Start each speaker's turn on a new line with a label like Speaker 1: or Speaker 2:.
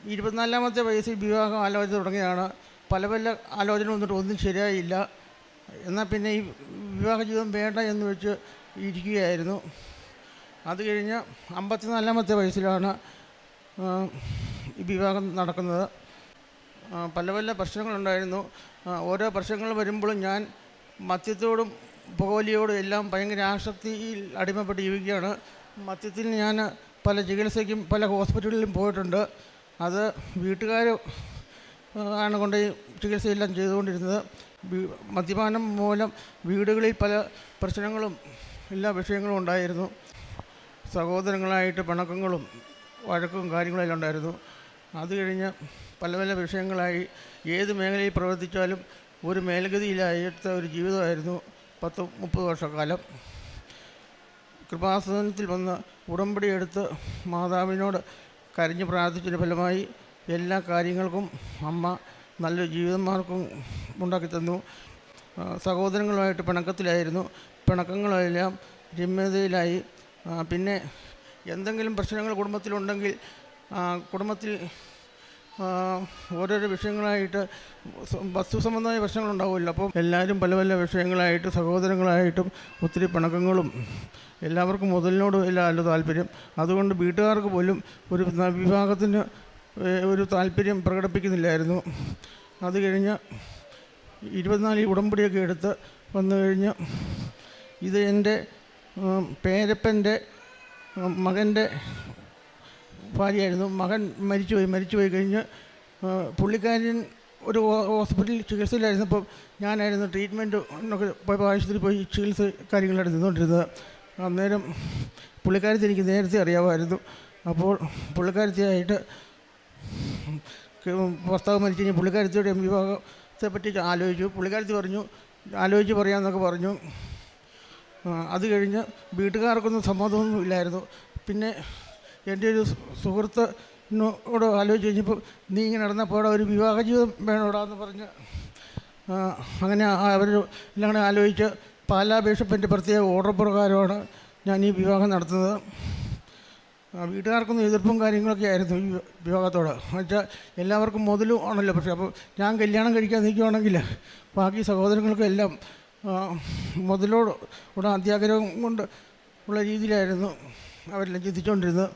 Speaker 1: 24-ാമത്തെ വയസ്സിൽ വിവാഹം ആലോചന തുടങ്ങിയാണ്. പല പല ആലോചന വന്നിട്ട് ഒന്നും ശരിയായില്ല. എന്നാൽ പിന്നെ ഈ വിവാഹ ജീവിതം വേണ്ട എന്ന് വെച്ച് ഇരിക്കുകയായിരുന്നു. അത് കഴിഞ്ഞ് 54-ാമത്തെ വയസ്സിലാണ് ഈ വിവാഹം നടക്കുന്നത്. പല പല പ്രശ്നങ്ങളുണ്ടായിരുന്നു. ഓരോ പ്രശ്നങ്ങൾ വരുമ്പോഴും ഞാൻ മദ്യത്തോടും പുകവലിയോടും എല്ലാം ഭയങ്കര ആസക്തിയിൽ അടിമപ്പെട്ട് ജീവിക്കുകയാണ്. മദ്യത്തിൽ ഞാൻ പല ചികിത്സയ്ക്കും പല ഹോസ്പിറ്റലിലും പോയിട്ടുണ്ട്. അത് വീട്ടുകാർ ആണ് കൊണ്ട് ചികിത്സയെല്ലാം ചെയ്തുകൊണ്ടിരുന്നത്. മദ്യപാനം മൂലം വീടുകളിൽ പല പ്രശ്നങ്ങളും എല്ലാ വിഷയങ്ങളും ഉണ്ടായിരുന്നു. സഹോദരങ്ങളായിട്ട് പിണക്കങ്ങളും വഴക്കും കാര്യങ്ങളെല്ലാം ഉണ്ടായിരുന്നു. അത് കഴിഞ്ഞ് പല പല വിഷയങ്ങളായി ഏത് മേഖലയിൽ പ്രവർത്തിച്ചാലും ഒരു മേൽഗതിയിലായിട്ട് ഒരു ജീവിതമായിരുന്നു 10-30 വർഷക്കാലം. കൃപാസനത്തിൽ വന്ന് ഉടമ്പടി എടുത്ത് മാതാവിനോട് കരഞ്ഞ് പ്രാർത്ഥിച്ചതിന് ഫലമായി എല്ലാ കാര്യങ്ങൾക്കും അമ്മ നല്ലൊരു ജീവിതമാർഗം ഉണ്ടാക്കി തന്നു. സഹോദരങ്ങളുമായിട്ട് പിണക്കത്തിലായിരുന്നു. പിണക്കങ്ങളെല്ലാം രമ്യതയിലായി. പിന്നെ എന്തെങ്കിലും പ്രശ്നങ്ങൾ കുടുംബത്തിലുണ്ടെങ്കിൽ കുടുംബത്തിൽ ഓരോരോ വിഷയങ്ങളായിട്ട് വസ്തു സംബന്ധമായ പ്രശ്നങ്ങളുണ്ടാവുമല്ലോ. അപ്പം എല്ലാവരും പല പല വിഷയങ്ങളായിട്ട് സഹോദരങ്ങളായിട്ടും ഒത്തിരി പിണക്കങ്ങളും എല്ലാവർക്കും മുതലിനോടും എല്ലാം താല്പര്യം. അതുകൊണ്ട് വീട്ടുകാർക്ക് പോലും ഒരു വിവാഹത്തിന് ഒരു താല്പര്യം പ്രകടിപ്പിക്കുന്നില്ലായിരുന്നു. അത് കഴിഞ്ഞ് 24 ഉടമ്പടിയൊക്കെ എടുത്ത് വന്നു കഴിഞ്ഞ് ഇത് എൻ്റെ പേരപ്പൻ്റെ മകൻ്റെ ഭാര്യയായിരുന്നു. മകൻ മരിച്ചുപോയി കഴിഞ്ഞ് പുള്ളിക്കാരൻ ഒരു ഹോസ്പിറ്റലിൽ ചികിത്സയിലായിരുന്നപ്പം ഞാനായിരുന്നു ട്രീറ്റ്മെൻറ്റ് ഒക്കെ പോയപ്പോൾ ആശുപത്രിയിൽ പോയി ചികിത്സ കാര്യങ്ങളായിട്ട് നിന്നുകൊണ്ടിരുന്നത്. അന്നേരം പുള്ളിക്കാരത്തി എനിക്ക് നേരത്തെ അറിയാമായിരുന്നു. അപ്പോൾ പുള്ളിക്കാരത്തിയായിട്ട് ഭർത്താവ് മരിച്ചു കഴിഞ്ഞാൽ പുള്ളിക്കാരത്തിയുടെ വിവാഹത്തെ പറ്റി ആലോചിച്ചു. പുള്ളിക്കാരത്തി പറഞ്ഞു ആലോചിച്ച് പറയാമെന്നൊക്കെ പറഞ്ഞു. അത് കഴിഞ്ഞ് വീട്ടുകാർക്കൊന്നും സമ്മതമൊന്നും ഇല്ലായിരുന്നു. പിന്നെ എൻ്റെ ഒരു സുഹൃത്തിനോട് ആലോചിച്ച് കഴിഞ്ഞപ്പോൾ നീ ഇങ്ങനെ നടന്നപ്പോൾ ഒരു വിവാഹ ജീവിതം വേണോടാന്ന് പറഞ്ഞ് അങ്ങനെ അവർ എല്ലാം കൂടെ ആലോചിച്ച് പാലാ ബിഷപ്പിൻ്റെ പ്രത്യേക ഓർഡർ പ്രകാരമാണ് ഞാൻ ഈ വിവാഹം നടത്തുന്നത്. വീട്ടുകാർക്കൊന്നും എതിർപ്പും കാര്യങ്ങളൊക്കെ ആയിരുന്നു ഈ വിവാഹത്തോട്. എന്നുവെച്ചാൽ എല്ലാവർക്കും മുതലും ആണല്ലോ. പക്ഷേ അപ്പോൾ ഞാൻ കല്യാണം കഴിക്കാൻ നിൽക്കുകയാണെങ്കിൽ ബാക്കി സഹോദരങ്ങൾക്കും എല്ലാം മുതലോട് അത്യാഗ്രഹം കൊണ്ട് ഉള്ള രീതിയിലായിരുന്നു അവരെല്ലാം ചിന്തിച്ചുകൊണ്ടിരുന്നത്.